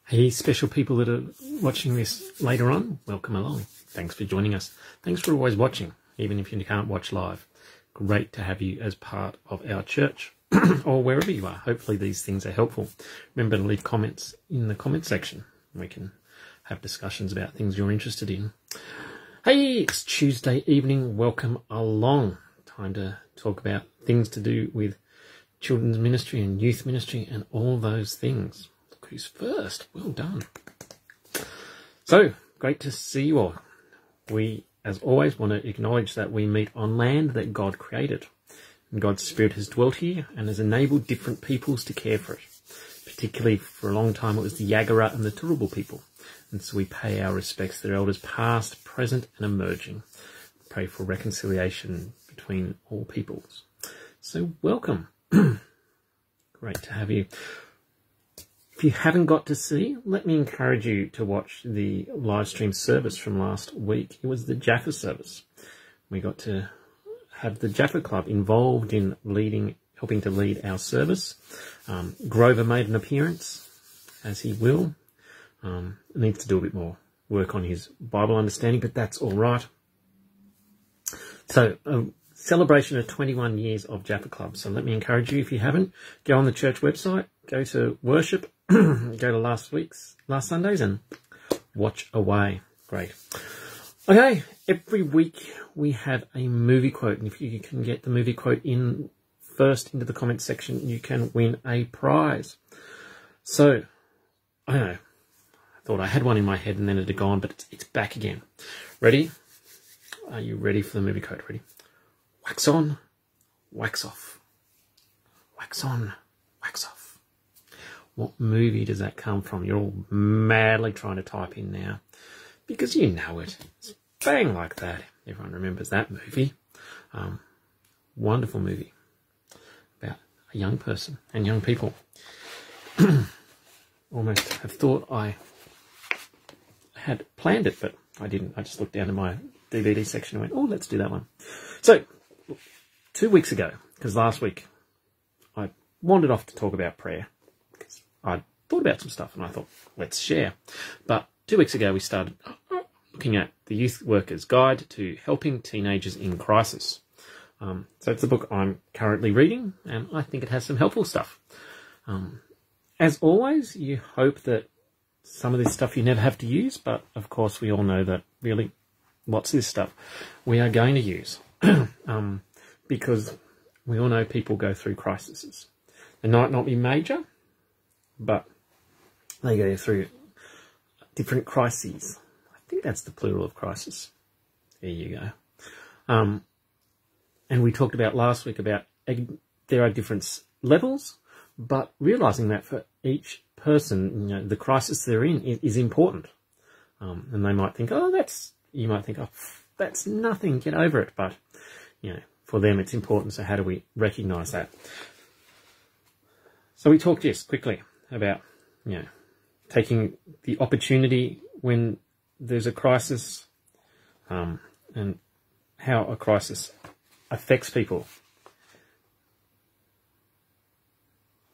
Hey, special people that are watching this later on, welcome along. Thanks for joining us. Thanks for always watching, even if you can't watch live. Great to have you as part of our church or wherever you are. Hopefully these things are helpful. Remember to leave comments in the comment section. We can have discussions about things you're interested in. Hey, it's Tuesday evening. Welcome along. Time to talk about things to do with children's ministry and youth ministry and all those things. Look who's first. Well done. So, great to see you all. We, as always, want to acknowledge that we meet on land that God created. And God's Spirit has dwelt here and has enabled different peoples to care for it. Particularly for a long time it was the Yagara and the Turrbal people. And so we pay our respects to their elders past, present and emerging. Pray for reconciliation between all peoples. So welcome. Great to have you. If you haven't got to see, let me encourage you to watch the live stream service from last week. It was the Jaffa service. We got to have the Jaffa Club involved in helping to lead our service. Grover made an appearance, as he will. Needs to do a bit more work on his Bible understanding, but that's all right. So, a celebration of 21 years of Jaffa Club. So let me encourage you, if you haven't, go on the church website, go to worship, go to last Sundays and watch away. Great. Okay, every week we have a movie quote, and if you can get the movie quote in first into the comment section, you can win a prize. So, I don't know, I thought I had one in my head and then it had gone, but it's back again. Ready? Are you ready for the movie quote? Ready? Wax on, wax off. Wax on, wax off. What movie does that come from? You're all madly trying to type in now because you know it. It's bang like that. Everyone remembers that movie. Wonderful movie about a young person and young people. Almost have thought I had planned it, but I didn't. I just looked down to my DVD section and went, oh, let's do that one. So, 2 weeks ago, because last week I wandered off to talk about prayer, because I thought about some stuff and I thought, let's share. But 2 weeks ago we started looking at the Youth Worker's Guide to Helping Teenagers in Crisis. So it's a book I'm currently reading and I think it has some helpful stuff. As always, you hope that some of this stuff you never have to use, but of course we all know that really lots of this stuff we are going to use. Because we all know people go through crises. They might not be major, but they go through different crises. I think that's the plural of crisis. There you go. And we talked about last week about there are different levels, but realising that for each person, you know, the crisis they're in is important. And they might think, you might think, oh, that's nothing, get over it. But, you know, for them it's important. So how do we recognise that? So we talked just quickly about, you know, taking the opportunity when there's a crisis, and how a crisis affects people.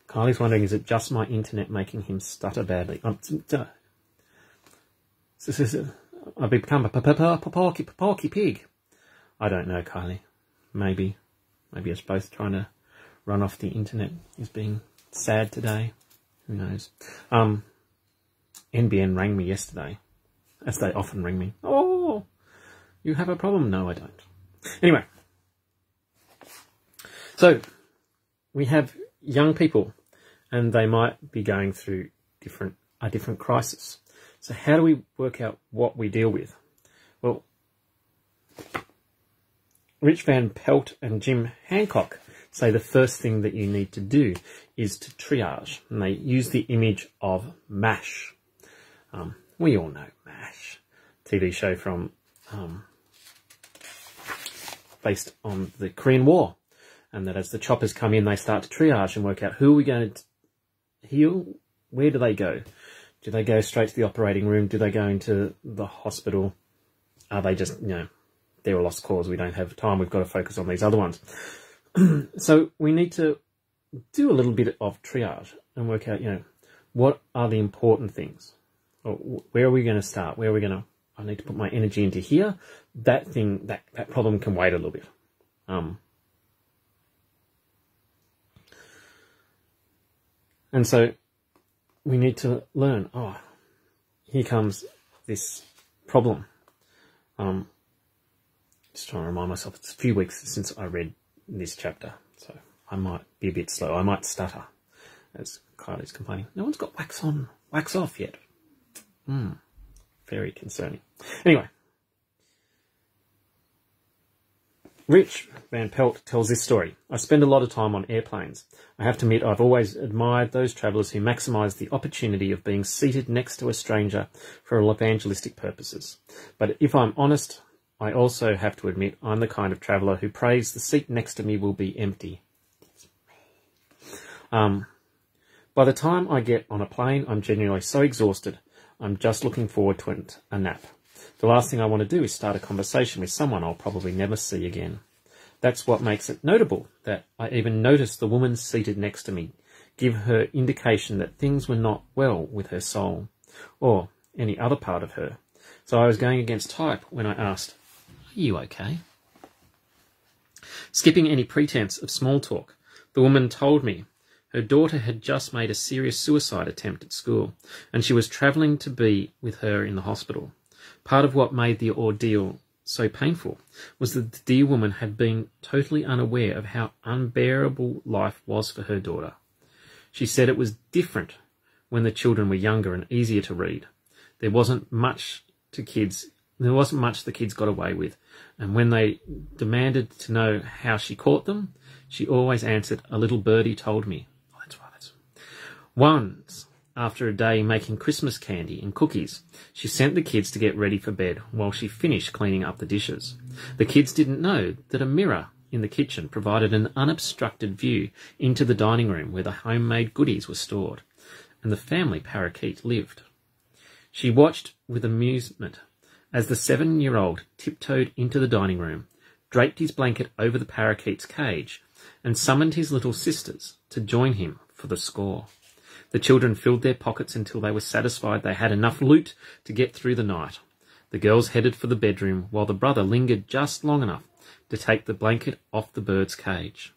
Kylie's wondering, is it just my internet making him stutter badly? I've become a porky pig. I don't know, Kylie. Maybe it's both trying to run off the internet is being sad today. Who knows? NBN rang me yesterday, as they often ring me. Oh, you have a problem? No, I don't. Anyway, so we have young people, and they might be going through a different crisis. So how do we work out what we deal with? Well, Rich Van Pelt and Jim Hancock say the first thing that you need to do is to triage. And they use the image of MASH. We all know MASH, TV show from based on the Korean War. And that as the choppers come in, they start to triage and work out who are we going to heal? Where do they go? Do they go straight to the operating room? Do they go into the hospital? Are they just, you know, they're a lost cause. We don't have time. We've got to focus on these other ones. So we need to do a little bit of triage and work out, you know, What are the important things? Or where are we going to start? Where are we going to... I need to put my energy into here. That thing, that problem can wait a little bit. And so we need to learn, oh, here comes this problem. Just trying to remind myself, it's a few weeks since I read this chapter, so I might be a bit slow. I might stutter, as Kylie's complaining. No one's got wax on, wax off yet. Very concerning. Anyway, Rich Van Pelt tells this story. I spend a lot of time on airplanes. I have to admit I've always admired those travellers who maximise the opportunity of being seated next to a stranger for evangelistic purposes. But if I'm honest, I also have to admit I'm the kind of traveller who prays the seat next to me will be empty. By the time I get on a plane, I'm genuinely so exhausted, I'm just looking forward to a nap. The last thing I want to do is start a conversation with someone I'll probably never see again. That's what makes it notable, that I even noticed the woman seated next to me give her indication that things were not well with her soul, or any other part of her. So I was going against type when I asked, "Are you okay?" Skipping any pretense of small talk, the woman told me her daughter had just made a serious suicide attempt at school, and she was travelling to be with her in the hospital. Part of what made the ordeal so painful was that the dear woman had been totally unaware of how unbearable life was for her daughter. She said it was different when the children were younger and easier to read. There wasn't much the kids got away with, and when they demanded to know how she caught them, she always answered, "A little birdie told me." Oh, that's right. Once, after a day making Christmas candy and cookies, she sent the kids to get ready for bed while she finished cleaning up the dishes. The kids didn't know that a mirror in the kitchen provided an unobstructed view into the dining room where the homemade goodies were stored, and the family parakeet lived. She watched with amusement as the 7-year-old tiptoed into the dining room, draped his blanket over the parakeet's cage, and summoned his little sisters to join him for the score. The children filled their pockets until they were satisfied they had enough loot to get through the night. The girls headed for the bedroom, while the brother lingered just long enough to take the blanket off the bird's cage.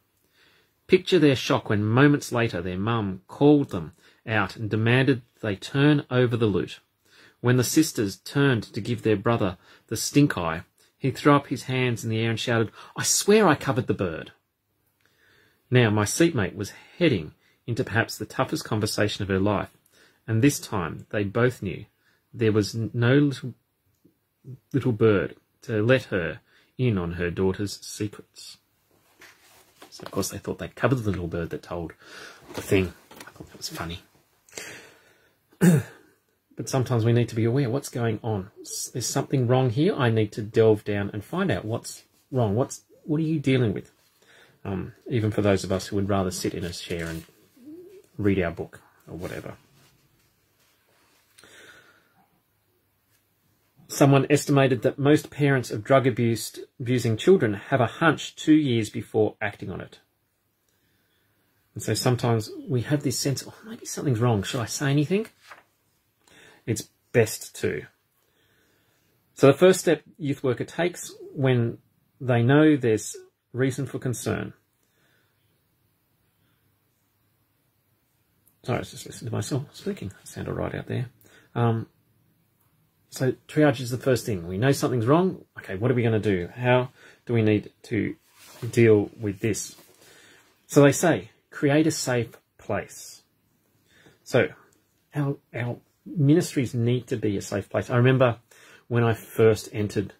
Picture their shock when moments later their mum called them out and demanded they turn over the loot. When the sisters turned to give their brother the stink eye, he threw up his hands in the air and shouted, "I swear I covered the bird." Now my seatmate was heading into perhaps the toughest conversation of her life, and this time they both knew there was no little bird to let her in on her daughter's secrets. So of course they thought they'd covered the little bird that told the thing. I thought that was funny. But sometimes we need to be aware what's going on. There's something wrong here. I need to delve down and find out what's wrong. What are you dealing with? Even for those of us who would rather sit in a chair and read our book or whatever. Someone estimated that most parents of drug abusing children have a hunch 2 years before acting on it. And so sometimes we have this sense, oh, maybe something's wrong. Should I say anything? It's best to. So the first step youth worker takes when they know there's reason for concern. Sorry, I was just listening to myself speaking. It sounded right out there. So triage is the first thing. We know something's wrong. Okay, what are we going to do? How do we need to deal with this? So they say, create a safe place. So our ministries need to be a safe place. I remember when I first entered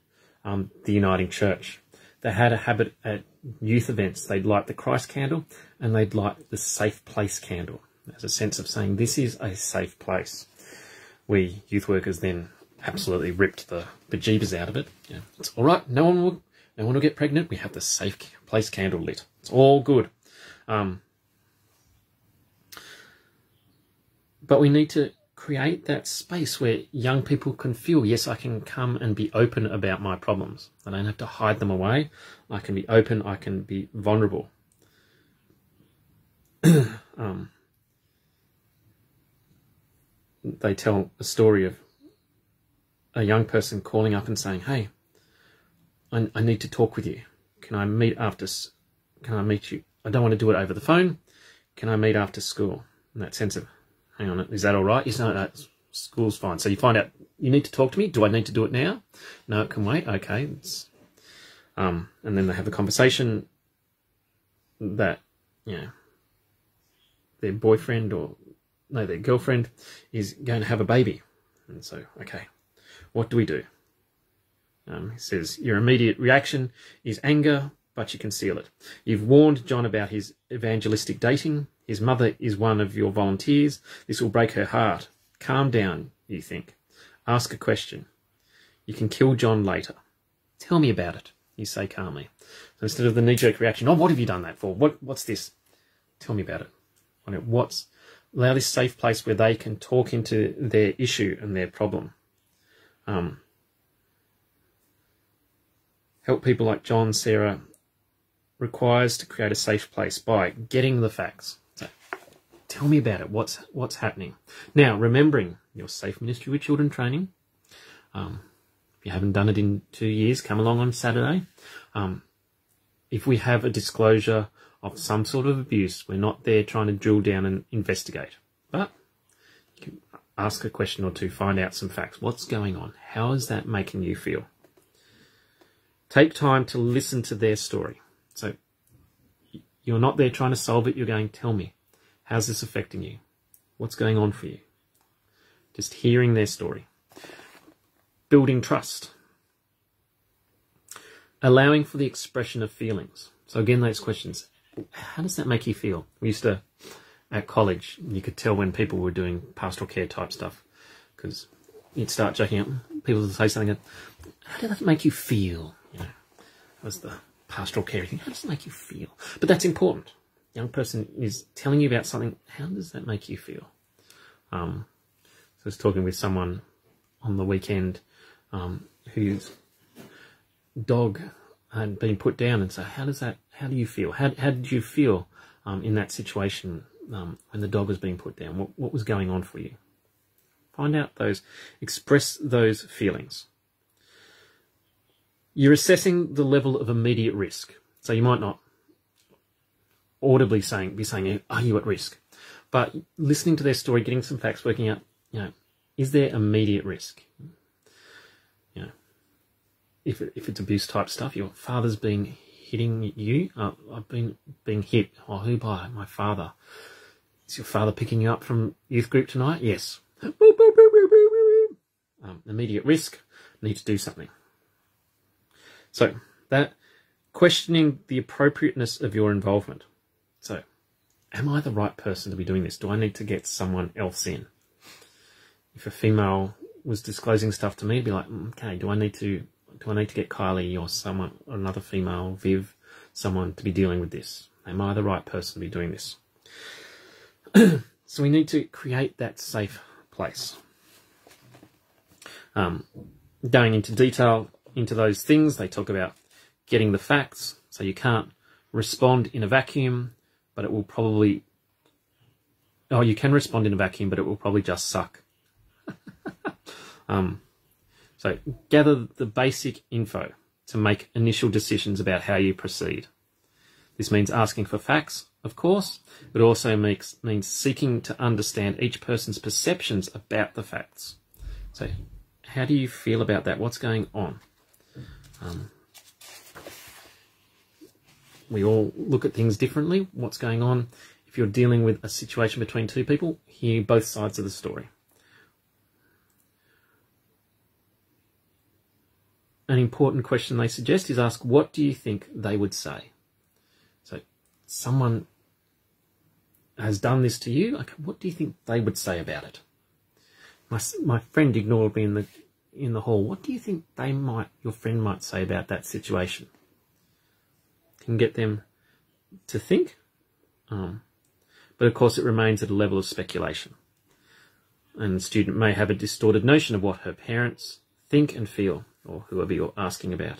the Uniting Church, they had a habit at youth events. They'd light the Christ candle and they'd light the safe place candle. There's a sense of saying this is a safe place. We youth workers then absolutely ripped the bejeebers out of it. You know, it's all right. No one will get pregnant. We have the safe place candle lit. It's all good. But we need to create that space where young people can feel, yes, I can come and be open about my problems. I don't have to hide them away. I can be open. I can be vulnerable. they tell a story of a young person calling up and saying, hey, I need to talk with you. Can I meet you? I don't want to do it over the phone. Can I meet after school? In that sense of, hang on, is that all right? Yes, no, school's fine. So you find out, you need to talk to me. Do I need to do it now? No, it can wait. Okay. And then they have a conversation that, their boyfriend their girlfriend is going to have a baby. And so, okay, what do we do? He says, your immediate reaction is anger, but you conceal it. You've warned John about his evangelistic dating. His mother is one of your volunteers. This will break her heart. Calm down, you think. Ask a question. You can kill John later. Tell me about it, you say calmly. So instead of the knee-jerk reaction, oh, what have you done that for? What's this? Tell me about it. Allow this safe place where they can talk into their issue and their problem. Help people like John, Sarah, requires to create a safe place by getting the facts. So, tell me about it. What's happening? Now, remembering your safe ministry with children training. If you haven't done it in 2 years, come along on Saturday. If we have a disclosure of some sort of abuse, we're not there trying to drill down and investigate. But you can ask a question or two, find out some facts. What's going on? How is that making you feel? Take time to listen to their story. So you're not there trying to solve it. You're going, tell me, how's this affecting you? What's going on for you? Just hearing their story. Building trust. Allowing for the expression of feelings. So again, those questions. How does that make you feel? We used to, at college, you could tell when people were doing pastoral care type stuff, because you'd start joking up. People would say something, how did that make you feel? That was the pastoral care thing. How does it make you feel? But that's important. Young person is telling you about something. How does that make you feel? So I was talking with someone on the weekend whose dog had been put down, and so how do you feel? How did you feel in that situation when the dog was being put down? What was going on for you? Find out express those feelings. You're assessing the level of immediate risk. So you might not audibly be saying, are you at risk? But listening to their story, getting some facts, working out, is there immediate risk? If it's abuse type stuff, your father's been hitting you. I've been being hit. Oh, who by? My father. Is your father picking you up from youth group tonight? Yes. Immediate risk. Need to do something. So that questioning the appropriateness of your involvement. So, am I the right person to be doing this? Do I need to get someone else in? If a female was disclosing stuff to me, it'd be like, okay, do I need to get Kylie or another female, Viv, someone to be dealing with this? Am I the right person to be doing this? So we need to create that safe place. Going into detail into those things, they talk about getting the facts. So you can't respond in a vacuum, but it will probably... Oh, you can respond in a vacuum, but it will probably just suck. So gather the basic info to make initial decisions about how you proceed. This means asking for facts, of course, but also means seeking to understand each person's perceptions about the facts. So how do you feel about that? What's going on? We all look at things differently. What's going on? If you're dealing with a situation between two people, hear both sides of the story. An important question they suggest is ask, what do you think they would say? So someone has done this to you. Okay, what do you think they would say about it? My friend ignored me in the hall. What do you think your friend might say about that situation? Can get them to think. But of course it remains at a level of speculation. And the student may have a distorted notion of what her parents think and feel, or whoever you're asking about.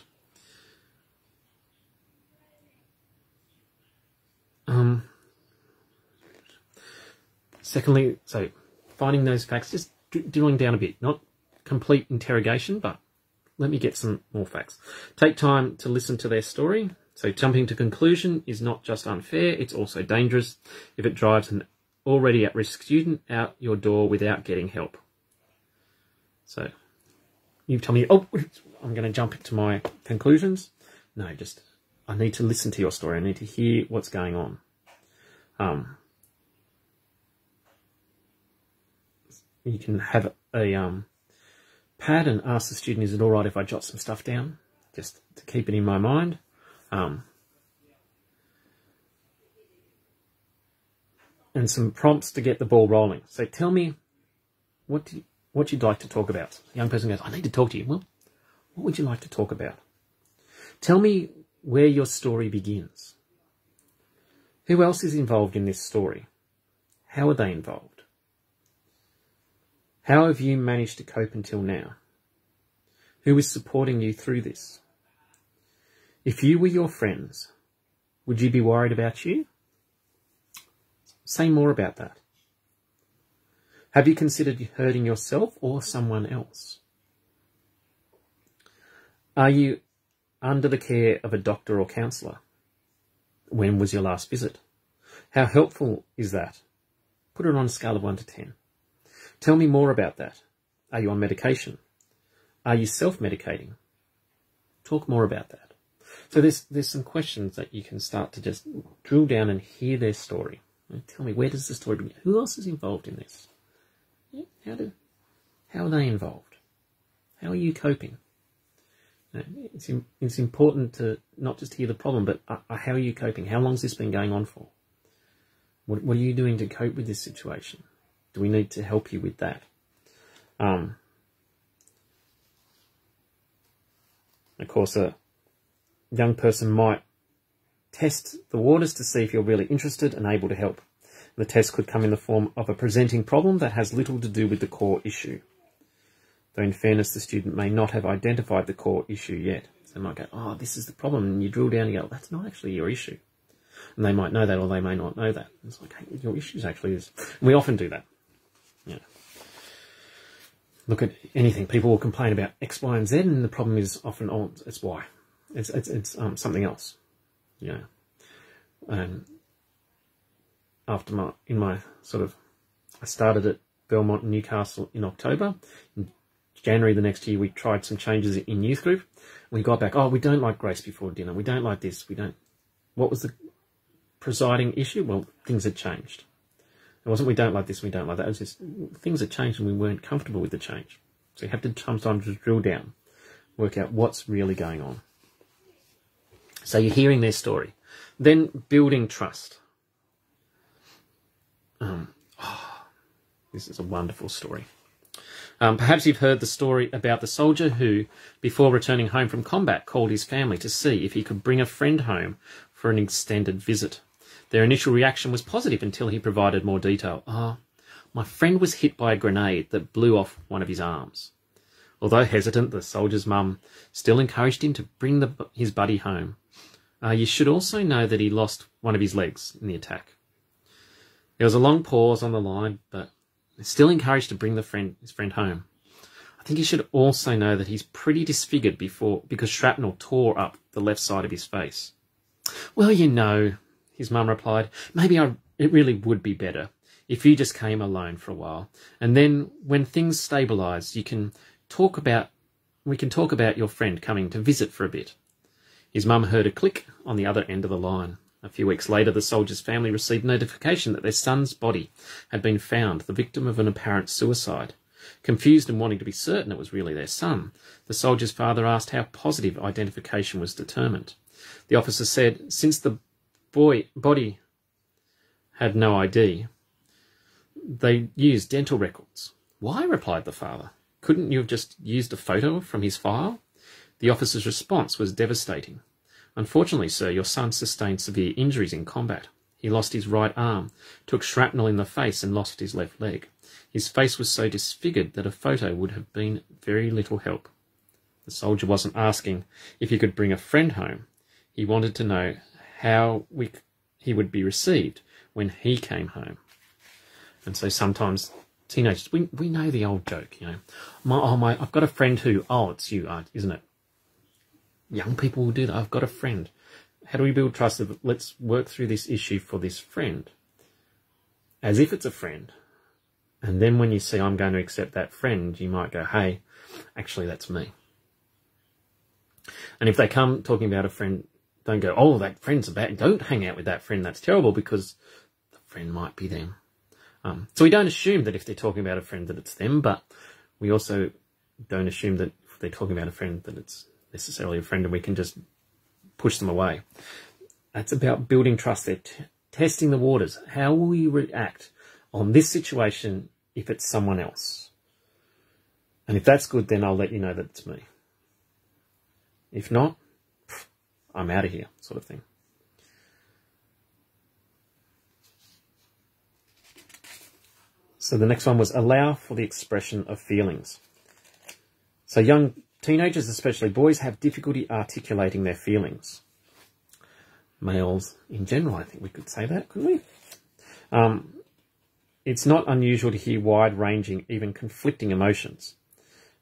Secondly, so finding those facts, just drilling down a bit. Not complete interrogation, but let me get some more facts. Take time to listen to their story. So jumping to conclusion is not just unfair, it's also dangerous if it drives an already at-risk student out your door without getting help. So you tell me, oh, I'm going to jump into my conclusions. No, just I need to listen to your story. I need to hear what's going on. You can have a pad and ask the student, is it all right if I jot some stuff down? Just to keep it in my mind. And some prompts to get the ball rolling. So tell me what you'd like to talk about. A young person goes, I need to talk to you. Well, what would you like to talk about? Tell me where your story begins. Who else is involved in this story? How are they involved? How have you managed to cope until now? Who is supporting you through this? If you were your friends, would you be worried about you? Say more about that. Have you considered hurting yourself or someone else? Are you under the care of a doctor or counsellor? When was your last visit? How helpful is that? Put it on a scale of 1 to 10. Tell me more about that. Are you on medication? Are you self-medicating? Talk more about that. So there's some questions that you can start to just drill down and hear their story. And tell me, where does the story begin? Who else is involved in this? How are they involved? How are you coping? It's important to not just hear the problem, but how are you coping? How long has this been going on for? What are you doing to cope with this situation? Do we need to help you with that? Of course, a young person might test the waters to see if you're really interested and able to help. The test could come in the form of a presenting problem that has little to do with the core issue. Though in fairness, the student may not have identified the core issue yet. So they might go, oh, this is the problem. And you drill down and you go, that's not actually your issue. And they might know that or they may not know that. It's like, hey, your issue actually is. And we often do that. Yeah. Look at anything. People will complain about X, Y, and Z, and the problem is often, oh, it's Y. It's something else. Yeah. I started at Belmont and Newcastle in October. In January the next year, we tried some changes in youth group. We got back, oh, we don't like grace before dinner. We don't like this. What was the presiding issue? Well, things had changed. It wasn't we don't like this, we don't like that. It was just things had changed and we weren't comfortable with the change. So you have to sometimes just drill down, work out what's really going on. So you're hearing their story. Then building trust. This is a wonderful story. Perhaps you've heard the story about the soldier who, before returning home from combat, called his family to see if he could bring a friend home for an extended visit. Their initial reaction was positive until he provided more detail. My friend was hit by a grenade that blew off one of his arms. Although hesitant, the soldier's mum still encouraged him to bring his buddy home. You should also know that he lost one of his legs in the attack. There was a long pause on the line, but still encouraged to bring his friend home. I think you should also know that he's pretty disfigured because shrapnel tore up the left side of his face. Well, you know, his mum replied, maybe it really would be better if you just came alone for a while. And then when things stabilise, we can talk about your friend coming to visit for a bit. His mum heard a click on the other end of the line. A few weeks later, the soldier's family received notification that their son's body had been found, the victim of an apparent suicide. Confused and wanting to be certain it was really their son, the soldier's father asked how positive identification was determined. The officer said, since the body had no ID, they used dental records. Why? Replied the father. Couldn't you have just used a photo from his file? The officer's response was devastating. Unfortunately, sir, your son sustained severe injuries in combat. He lost his right arm, took shrapnel in the face and lost his left leg. His face was so disfigured that a photo would have been very little help. The soldier wasn't asking if he could bring a friend home. He wanted to know how he would be received when he came home. And so sometimes teenagers, we know the old joke, you know. I've got a friend who, it's you, isn't it? Young people will do that. I've got a friend. How do we build trust? Let's work through this issue for this friend, as if it's a friend. And then when you see I'm going to accept that friend, you might go, hey, actually, that's me. And if they come talking about a friend, don't go, oh, that friend's bad. Don't hang out with that friend. That's terrible, because the friend might be them. So we don't assume that if they're talking about a friend that it's them, but we also don't assume that if they're talking about a friend that it's necessarily a friend and we can just push them away. That's about building trust. They're testing the waters. How will you react on this situation if it's someone else? And if that's good, then I'll let you know that it's me. If not, I'm out of here, sort of thing. So the next one was allow for the expression of feelings. So young teenagers, especially boys, have difficulty articulating their feelings. Males in general, I think we could say that, couldn't we? It's not unusual to hear wide-ranging, even conflicting emotions,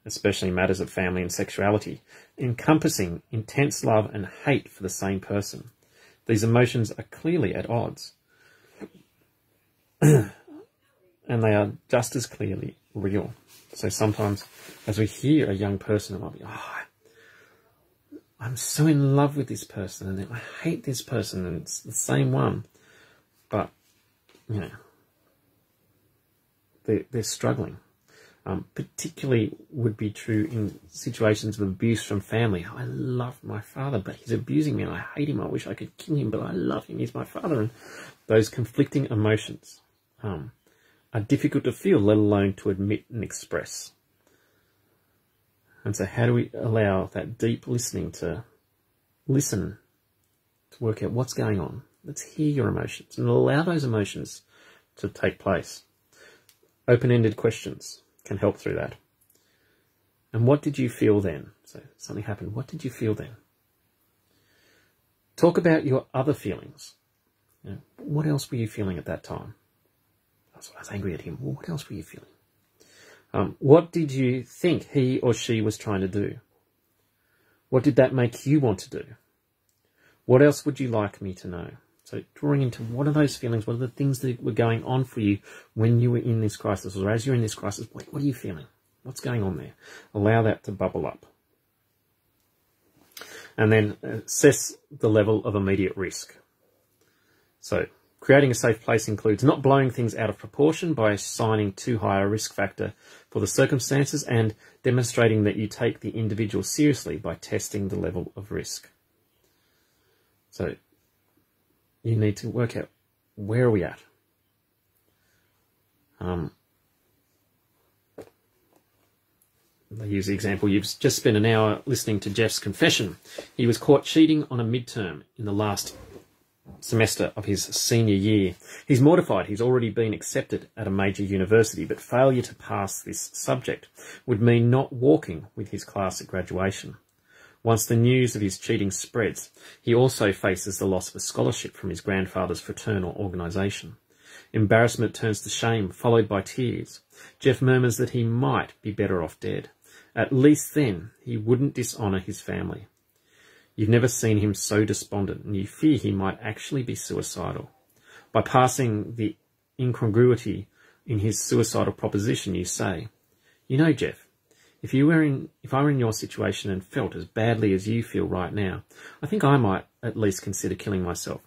especially matters of family and sexuality, encompassing intense love and hate for the same person. These emotions are clearly at odds. And they are just as clearly real. So sometimes as we hear a young person, it might be, I'm so in love with this person, and then I hate this person, and it's the same one. But, you know, they're struggling. Particularly would be true in situations of abuse from family. I love my father, but he's abusing me, and I hate him. I wish I could kill him, but I love him. He's my father. And those conflicting emotions are difficult to feel, let alone to admit and express. And so how do we allow that deep listening to listen, to work out what's going on? Let's hear your emotions and allow those emotions to take place. Open-ended questions can help through that. And what did you feel then? So something happened. What did you feel then? Talk about your other feelings. You know, what else were you feeling at that time? I was angry at him. Well, what else were you feeling? What did you think he or she was trying to do? What did that make you want to do? What else would you like me to know? So drawing into what are those feelings? What are the things that were going on for you when you were in this crisis, or as you're in this crisis? What are you feeling? What's going on there? Allow that to bubble up. And then assess the level of immediate risk. So creating a safe place includes not blowing things out of proportion by assigning too high a risk factor for the circumstances, and demonstrating that you take the individual seriously by testing the level of risk. So you need to work out, where are we at? They use the example, you've just spent an hour listening to Jeff's confession. He was caught cheating on a midterm in the last semester of his senior year. He's mortified. He's already been accepted at a major university, but failure to pass this subject would mean not walking with his class at graduation. Once the news of his cheating spreads, he also faces the loss of a scholarship from his grandfather's fraternal organisation. Embarrassment turns to shame, followed by tears. Jeff murmurs that he might be better off dead. At least then he wouldn't dishonour his family. You've never seen him so despondent, and you fear he might actually be suicidal. By passing the incongruity in his suicidal proposition, you say, you know, Jeff, if I were in your situation and felt as badly as you feel right now, I think I might at least consider killing myself.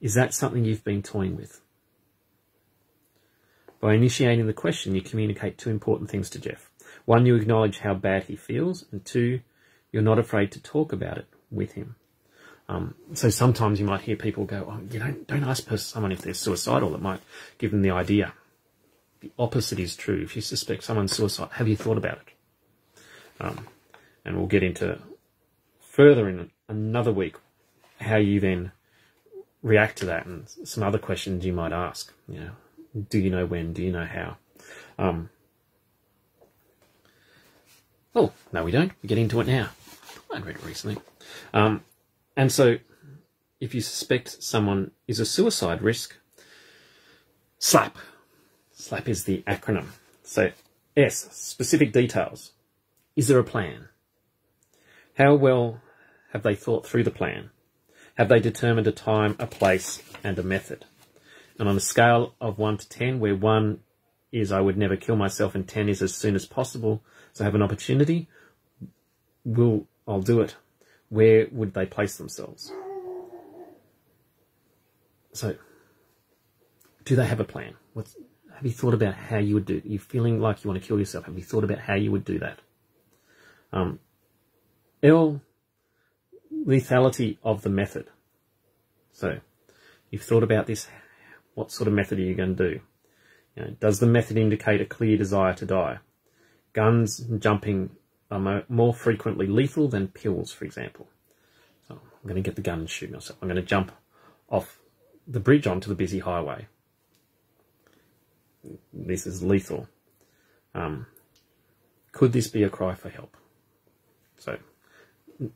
Is that something you've been toying with? By initiating the question, you communicate two important things to Jeff. One, you acknowledge how bad he feels, and two, you're not afraid to talk about it with him. So sometimes you might hear people go, don't ask someone if they're suicidal. It might give them the idea. The opposite is true. If you suspect someone's suicidal, have you thought about it? And we'll get into further in another week how you then react to that, and some other questions you might ask. You know, do you know when? Do you know how? Oh, no, we don't. We get into it now. I read it recently. And so if you suspect someone is a suicide risk, SLAP. SLAP is the acronym. So S, specific details. Is there a plan? How well have they thought through the plan? Have they determined a time, a place, and a method? And on a scale of 1 to 10, where 1 is I would never kill myself and 10 is as soon as possible, so I have an opportunity, I'll do it. Where would they place themselves? So, do they have a plan? Have you thought about how you would do it? Are you feeling like you want to kill yourself? Have you thought about how you would do that? L, lethality of the method. So, you've thought about this. What sort of method are you going to do? Does the method indicate a clear desire to die? Guns and jumping are more frequently lethal than pills, for example. So I'm going to get the gun and shoot myself. I'm going to jump off the bridge onto the busy highway. This is lethal. Could this be a cry for help? So,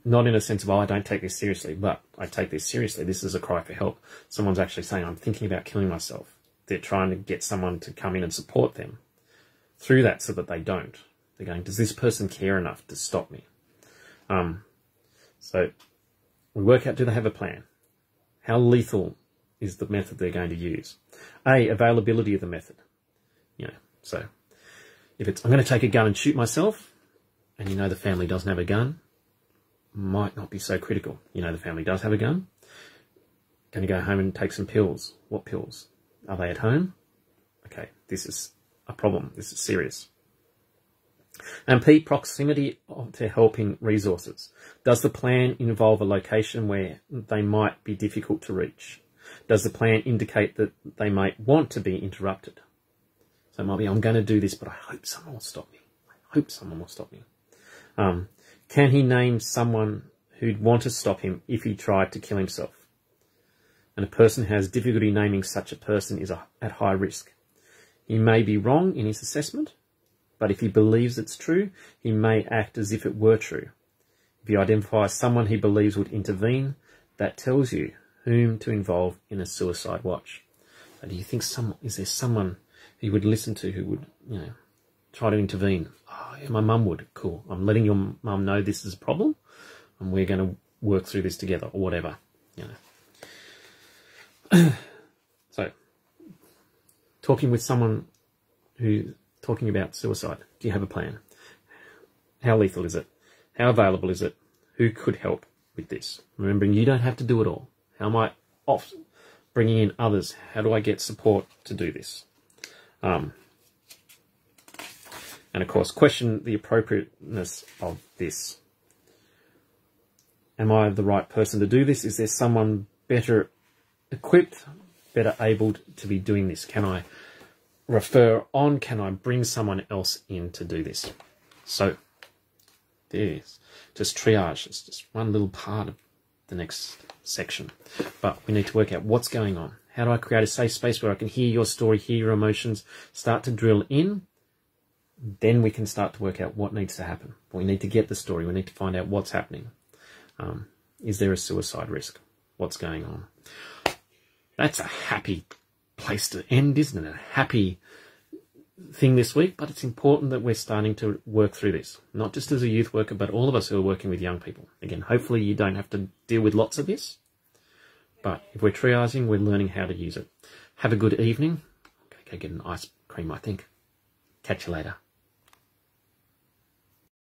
not in a sense of, I don't take this seriously, but I take this seriously. This is a cry for help. Someone's actually saying, I'm thinking about killing myself. They're trying to get someone to come in and support them through that so that they don't. They're going, does this person care enough to stop me? So we work out, do they have a plan? How lethal is the method they're going to use? A, availability of the method. So if it's, I'm going to take a gun and shoot myself, and the family doesn't have a gun, might not be so critical. The family does have a gun. Going to go home and take some pills. What pills? Are they at home? Okay, this is a problem. This is serious. And P, proximity to helping resources. Does the plan involve a location where they might be difficult to reach? Does the plan indicate that they might want to be interrupted? So it might be, I'm going to do this, but I hope someone will stop me. I hope someone will stop me. Can he name someone who'd want to stop him if he tried to kill himself? And a person who has difficulty naming such a person is at high risk. He may be wrong in his assessment, but if he believes it's true, he may act as if it were true. If he identifies someone he believes would intervene, that tells you whom to involve in a suicide watch. So do you think is there someone you would listen to who would, try to intervene? Oh, yeah, my mum would. Cool. I'm letting your mum know this is a problem, and we're going to work through this together, or whatever. So, talking with someone who's talking about suicide. Do you have a plan? How lethal is it? How available is it? Who could help with this? Remembering you don't have to do it all. How am I bringing in others? How do I get support to do this? And of course, question the appropriateness of this. Am I the right person to do this? Is there someone better equipped, better able to be doing this? Can I refer on? Can I bring someone else in to do this? So, there it is. Just triage. It's just one little part of the next section. But we need to work out what's going on. How do I create a safe space where I can hear your story, hear your emotions, start to drill in? Then we can start to work out what needs to happen. We need to get the story. We need to find out what's happening. Is there a suicide risk? What's going on? That's a happy place to end, isn't it? A happy thing this week, but it's important that we're starting to work through this. Not just as a youth worker, but all of us who are working with young people. Again, hopefully you don't have to deal with lots of this. But if we're triaging, we're learning how to use it. Have a good evening. Okay, go get an ice cream, I think. Catch you later.